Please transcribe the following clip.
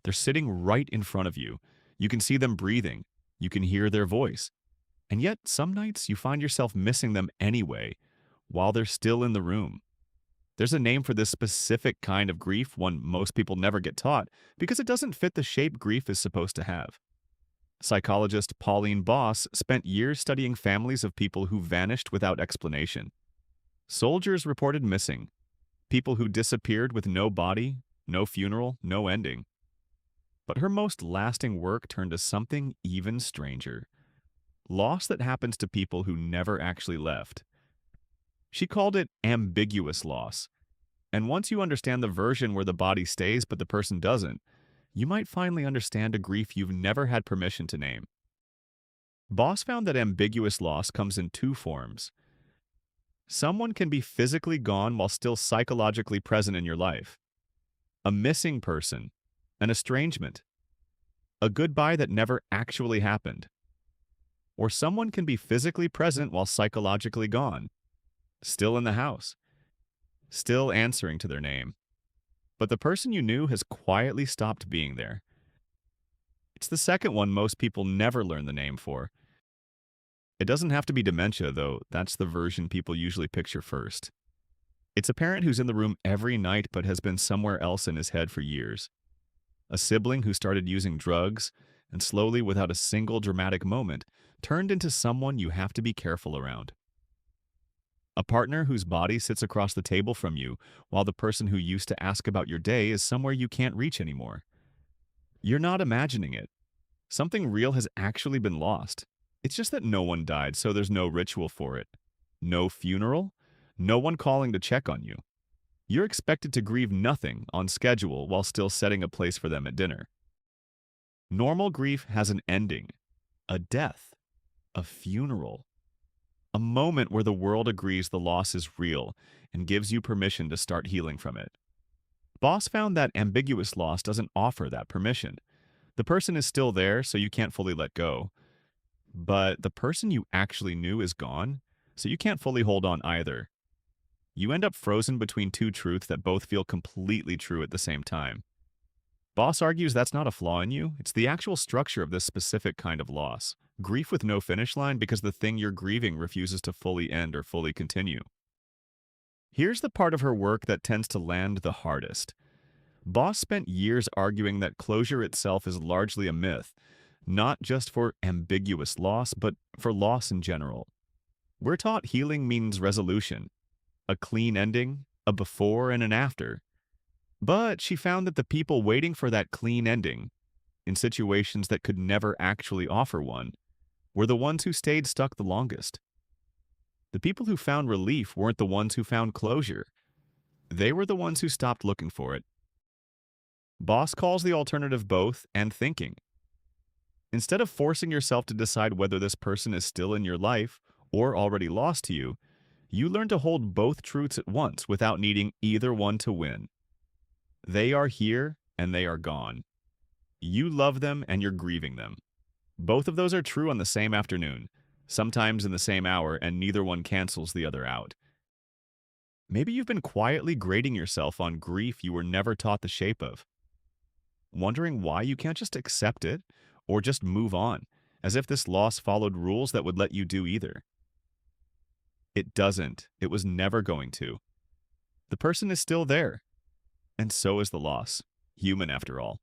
They're sitting right in front of you. You can see them breathing. You can hear their voice. And yet, some nights you find yourself missing them anyway, while they're still in the room. There's a name for this specific kind of grief, one most people never get taught, because it doesn't fit the shape grief is supposed to have. Psychologist Pauline Boss spent years studying families of people who vanished without explanation. Soldiers reported missing, people who disappeared with no body, no funeral, no ending. But her most lasting work turned to something even stranger: loss that happens to people who never actually left. She called it ambiguous loss. And once you understand the version where the body stays but the person doesn't, you might finally understand a grief you've never had permission to name. Boss found that ambiguous loss comes in two forms. Someone can be physically gone while still psychologically present in your life. A missing person, an estrangement, a goodbye that never actually happened. Or someone can be physically present while psychologically gone, still in the house, still answering to their name. But the person you knew has quietly stopped being there. It's the second one most people never learn the name for. It doesn't have to be dementia, though that's the version people usually picture first. It's a parent who's in the room every night but has been somewhere else in his head for years. A sibling who started using drugs and slowly, without a single dramatic moment, turned into someone you have to be careful around. A partner whose body sits across the table from you while the person who used to ask about your day is somewhere you can't reach anymore. You're not imagining it. Something real has actually been lost. It's just that no one died, so there's no ritual for it. No funeral, no one calling to check on you. You're expected to grieve nothing on schedule while still setting a place for them at dinner. Normal grief has an ending, a death, a funeral. A moment where the world agrees the loss is real and gives you permission to start healing from it. Boss found that ambiguous loss doesn't offer that permission. The person is still there, so you can't fully let go. But the person you actually knew is gone, so you can't fully hold on either. You end up frozen between two truths that both feel completely true at the same time. Boss argues that's not a flaw in you, it's the actual structure of this specific kind of loss. Grief with no finish line because the thing you're grieving refuses to fully end or fully continue. Here's the part of her work that tends to land the hardest. Boss spent years arguing that closure itself is largely a myth, not just for ambiguous loss, but for loss in general. We're taught healing means resolution, a clean ending, a before and an after. But she found that the people waiting for that clean ending, in situations that could never actually offer one, were the ones who stayed stuck the longest. The people who found relief weren't the ones who found closure. They were the ones who stopped looking for it. Boss calls the alternative both and thinking. Instead of forcing yourself to decide whether this person is still in your life or already lost to you, you learn to hold both truths at once without needing either one to win. They are here and they are gone. You love them and you're grieving them. Both of those are true on the same afternoon, sometimes in the same hour, and neither one cancels the other out. Maybe you've been quietly grading yourself on grief you were never taught the shape of, wondering why you can't just accept it or just move on, as if this loss followed rules that would let you do either. It doesn't. It was never going to. The person is still there, and so is the loss, human after all.